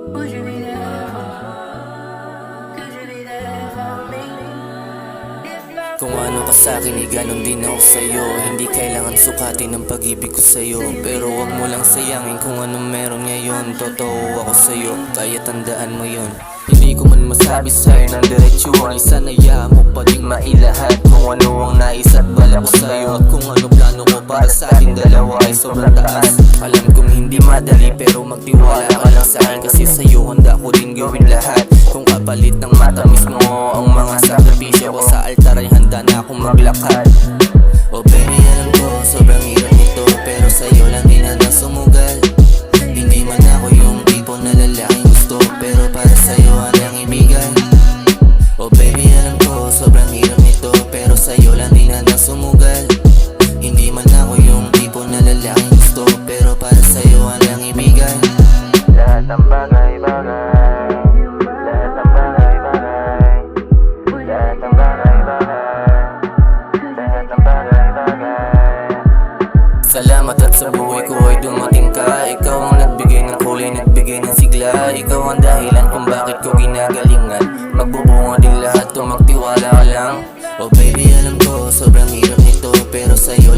Would you be there for? Could you be there for me? If love Kung ano ka sa'kin, ganon din ako sa'yo. Hindi kailangan sukatin ang pag-ibig ko sa'yo, pero wag mo lang sayangin kung anong meron ngayon. Totoo ako sa'yo, kaya tandaan mo yon. Hindi ko man masabi sa'yo ng diretsyon, isanaya mo pa ding mailahat kung ano ang nais at balak ko sa'yo, at kung ano plano ko para sa ating dalawa ay sobrang taas. Alam kong hindi madali, pero magtiwala ka lang sa'kin, kasi sa'yo handa ko din gawin lahat. Kung kapalit ng matamis mo ang mga sakripisyo ko, sa altar ay handa na akong maglakad. Oh baby, alam ko sobrang hirap nito, pero sa'yo lang din handang sumugal. Hindi man ako yung tipo na lalaking gusto, pero para sa'yo handang ibigay. Oh baby, alam ko sobrang hirap nito, pero sa'yo lang din handang sumugal. Hindi man ako yung tipo na lalaking gusto, pero para sa'yo handang ibigay. Lahat ng bagay-bagay, lahat ng bagay-bagay, lahat ng bagay-bagay, lahat ng bagay-bagay. Salamat at sa buhay ko ay dumating ka. Ikaw ang nagbigay ng kulay, nagbigay ng sigla. Ikaw ang dahilan kung bakit ko ginagalingan. Magbubunga din lahat kung magtiwala ka lang. Oh baby, alam ko sobrang hirap nito, pero sa'yo